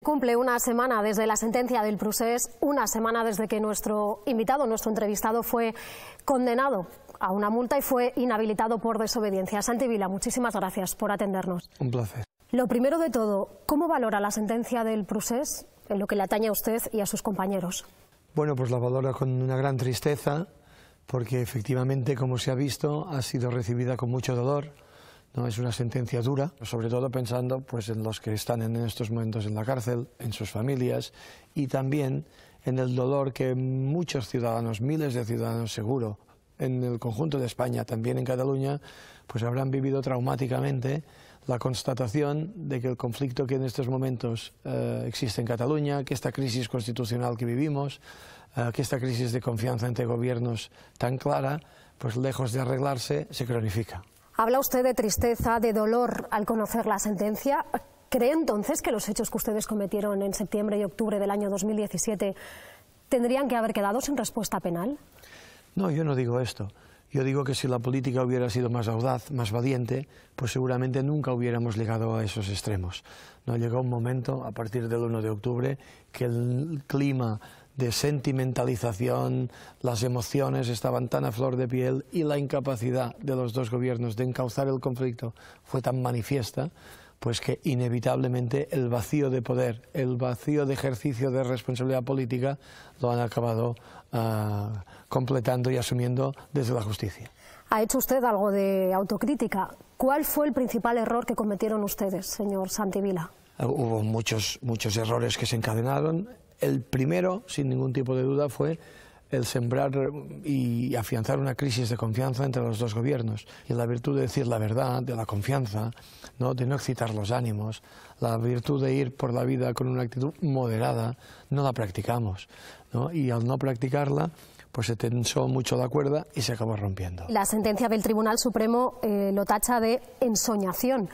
Cumple una semana desde la sentencia del Procés, una semana desde que nuestro invitado, nuestro entrevistado, fue condenado a una multa y fue inhabilitado por desobediencia. Santi Vila, muchísimas gracias por atendernos. Un placer. Lo primero de todo, ¿cómo valora la sentencia del Procés en lo que le atañe a usted y a sus compañeros? Bueno, pues la valora con una gran tristeza, porque efectivamente, como se ha visto, ha sido recibida con mucho dolor. No es una sentencia dura, sobre todo pensando pues, en los que están en estos momentos en la cárcel, en sus familias y también en el dolor que muchos ciudadanos, miles de ciudadanos seguro, en el conjunto de España, también en Cataluña, pues habrán vivido traumáticamente la constatación de que el conflicto que en estos momentos existe en Cataluña, que esta crisis constitucional que vivimos, que esta crisis de confianza entre gobiernos tan clara, pues lejos de arreglarse, se cronifica. Habla usted de tristeza, de dolor al conocer la sentencia. ¿Cree entonces que los hechos que ustedes cometieron en septiembre y octubre del año 2017 tendrían que haber quedado sin respuesta penal? No, yo no digo esto. Yo digo que si la política hubiera sido más audaz, más valiente, pues seguramente nunca hubiéramos llegado a esos extremos. No llegó un momento, a partir del 1 de octubre, que el clima de sentimentalización, las emociones estaban tan a flor de piel y la incapacidad de los dos gobiernos de encauzar el conflicto fue tan manifiesta, pues que inevitablemente el vacío de poder, el vacío de ejercicio de responsabilidad política lo han acabado completando y asumiendo desde la justicia. ¿Ha hecho usted algo de autocrítica? ¿Cuál fue el principal error que cometieron ustedes, señor Santi Vila? Hubo muchos errores que se encadenaron. El primero, sin ningún tipo de duda, fue el sembrar y afianzar una crisis de confianza entre los dos gobiernos. Y la virtud de decir la verdad, de la confianza, ¿no? De no excitar los ánimos, la virtud de ir por la vida con una actitud moderada, no la practicamos, ¿no? Y al no practicarla, pues se tensó mucho la cuerda y se acabó rompiendo. La sentencia del Tribunal Supremo lo tacha de ensoñación.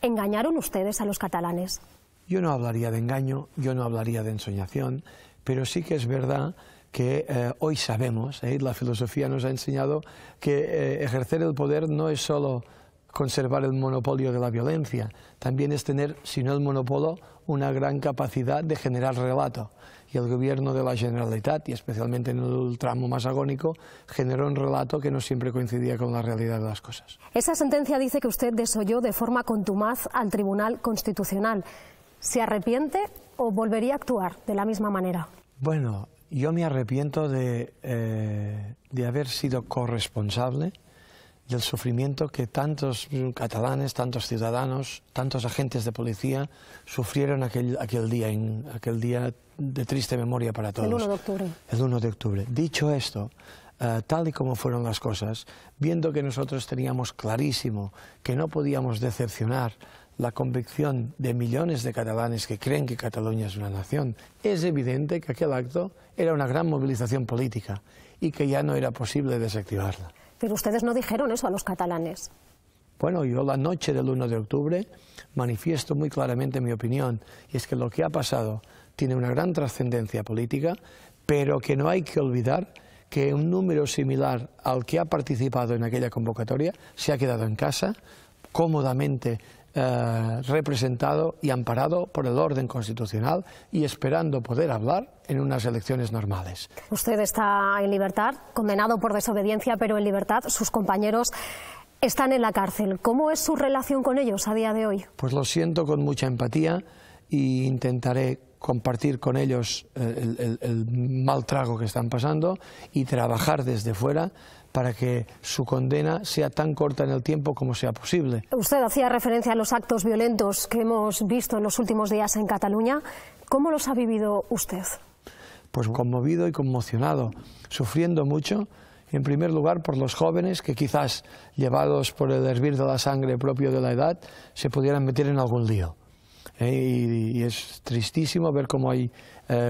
¿Engañaron ustedes a los catalanes? Yo no hablaría de engaño, yo no hablaría de ensoñación, pero sí que es verdad que hoy sabemos, la filosofía nos ha enseñado que ejercer el poder no es solo conservar el monopolio de la violencia, también es tener, si no el monopolio, una gran capacidad de generar relato. Y el gobierno de la Generalitat, y especialmente en el tramo más agónico, generó un relato que no siempre coincidía con la realidad de las cosas. Esa sentencia dice que usted desoyó de forma contumaz al Tribunal Constitucional. ¿Se arrepiente o volvería a actuar de la misma manera? Bueno, yo me arrepiento de haber sido corresponsable del sufrimiento que tantos catalanes, tantos ciudadanos, tantos agentes de policía sufrieron aquel día de triste memoria para todos. El 1 de octubre. El 1 de octubre. Dicho esto, tal y como fueron las cosas, viendo que nosotros teníamos clarísimo que no podíamos decepcionar la convicción de millones de catalanes que creen que Cataluña es una nación, es evidente que aquel acto era una gran movilización política y que ya no era posible desactivarla. Pero ustedes no dijeron eso a los catalanes. Bueno, yo la noche del 1 de octubre manifiesto muy claramente mi opinión, y es que lo que ha pasado tiene una gran trascendencia política, pero que no hay que olvidar que un número similar al que ha participado en aquella convocatoria se ha quedado en casa, cómodamente representado y amparado por el orden constitucional y esperando poder hablar en unas elecciones normales. Usted está en libertad, condenado por desobediencia, pero en libertad. Sus compañeros están en la cárcel. ¿Cómo es su relación con ellos a día de hoy? Pues lo siento con mucha empatía e intentaré compartir con ellos el mal trago que están pasando y trabajar desde fuera para que su condena sea tan corta en el tiempo como sea posible. Usted hacía referencia a los actos violentos que hemos visto en los últimos días en Cataluña. ¿Cómo los ha vivido usted? Pues conmovido y conmocionado, sufriendo mucho, en primer lugar por los jóvenes que quizás, llevados por el hervir de la sangre propio de la edad, se pudieran meter en algún lío. Y es tristísimo ver cómo hay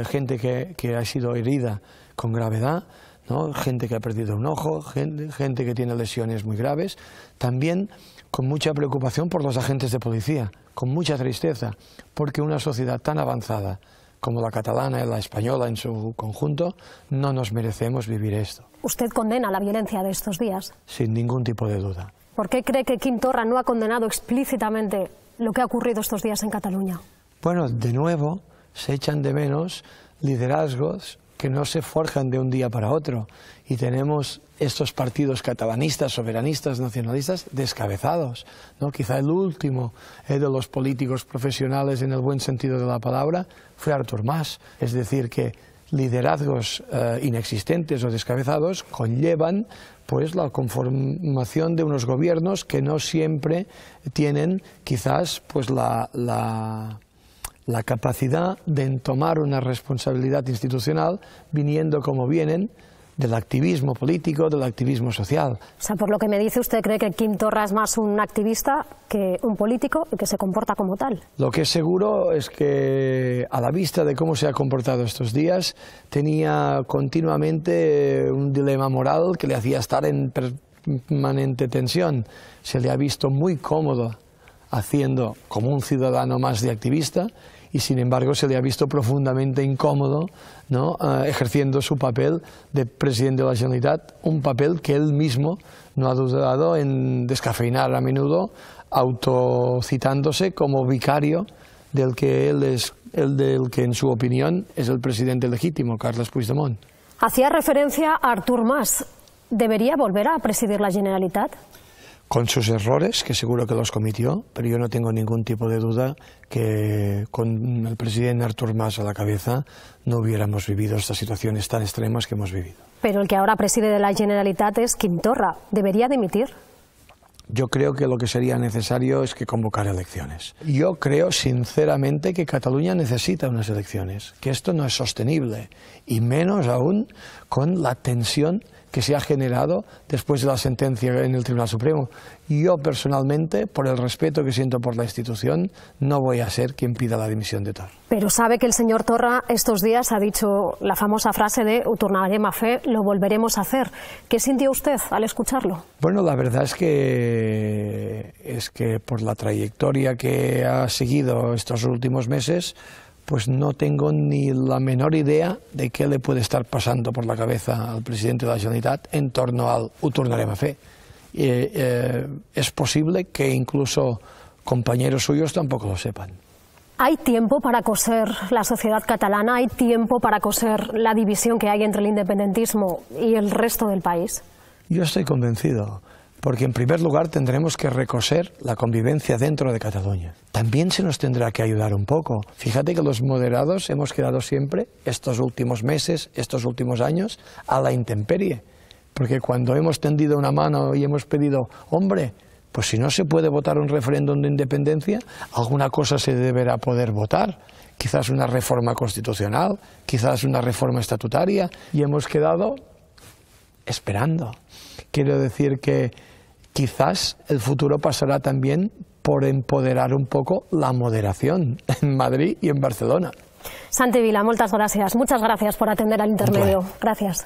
gente que ha sido herida con gravedad, ¿no? Gente que ha perdido un ojo, gente que tiene lesiones muy graves, también con mucha preocupación por los agentes de policía, con mucha tristeza, porque una sociedad tan avanzada como la catalana y la española en su conjunto, no nos merecemos vivir esto. ¿Usted condena la violencia de estos días? Sin ningún tipo de duda. ¿Por qué cree que Quim Torra no ha condenado explícitamente lo que ha ocurrido estos días en Cataluña? Bueno, de nuevo, se echan de menos liderazgos que no se forjan de un día para otro. Y tenemos estos partidos catalanistas, soberanistas, nacionalistas descabezados, ¿no? Quizá el último de los políticos profesionales en el buen sentido de la palabra fue Artur Mas. Es decir, que liderazgos inexistentes o descabezados conllevan pues la conformación de unos gobiernos que no siempre tienen quizás pues la capacidad de tomar una responsabilidad institucional viniendo como vienen del activismo político, del activismo social. O sea, por lo que me dice, ¿usted cree que Quim Torra es más un activista que un político y que se comporta como tal? Lo que es seguro es que, a la vista de cómo se ha comportado estos días, tenía continuamente un dilema moral que le hacía estar en permanente tensión. Se le ha visto muy cómodo haciendo como un ciudadano más de activista, y sin embargo se le ha visto profundamente incómodo, ¿no? Ejerciendo su papel de presidente de la Generalitat, un papel que él mismo no ha dudado en descafeinar a menudo, autocitándose como vicario del que en su opinión es el presidente legítimo, Carles Puigdemont. Hacía referencia a Artur Mas. ¿Debería volver a presidir la Generalitat? Con sus errores, que seguro que los cometió, pero yo no tengo ningún tipo de duda que con el presidente Artur Mas a la cabeza no hubiéramos vivido estas situaciones tan extremas que hemos vivido. Pero el que ahora preside de la Generalitat es Quim Torra. ¿Debería dimitir? Yo creo que lo que sería necesario es que convocara elecciones. Yo creo sinceramente que Cataluña necesita unas elecciones, que esto no es sostenible, y menos aún con la tensión que se ha generado después de la sentencia en el Tribunal Supremo. Yo personalmente, por el respeto que siento por la institución, no voy a ser quien pida la dimisión de Torra. Pero sabe que el señor Torra estos días ha dicho la famosa frase de «Ho tornarem a fer, lo volveremos a hacer». ¿Qué sintió usted al escucharlo? Bueno, la verdad es que por la trayectoria que ha seguido estos últimos meses, pues no tengo ni la menor idea de qué le puede estar pasando por la cabeza al presidente de la Generalitat en torno al «Ho tornarem a fer». Es posible que incluso compañeros suyos tampoco lo sepan. ¿Hay tiempo para coser la sociedad catalana? ¿Hay tiempo para coser la división que hay entre el independentismo y el resto del país? Yo estoy convencido, porque en primer lugar tendremos que recoser la convivencia dentro de Cataluña. También se nos tendrá que ayudar un poco. Fíjate que los moderados hemos quedado siempre, estos últimos meses, estos últimos años, a la intemperie. Porque cuando hemos tendido una mano y hemos pedido, hombre, pues si no se puede votar un referéndum de independencia, alguna cosa se deberá poder votar. Quizás una reforma constitucional, quizás una reforma estatutaria, y hemos quedado esperando. Quiero decir que quizás el futuro pasará también por empoderar un poco la moderación en Madrid y en Barcelona. Santi Vila, muchas gracias por atender al intermedio. Gracias.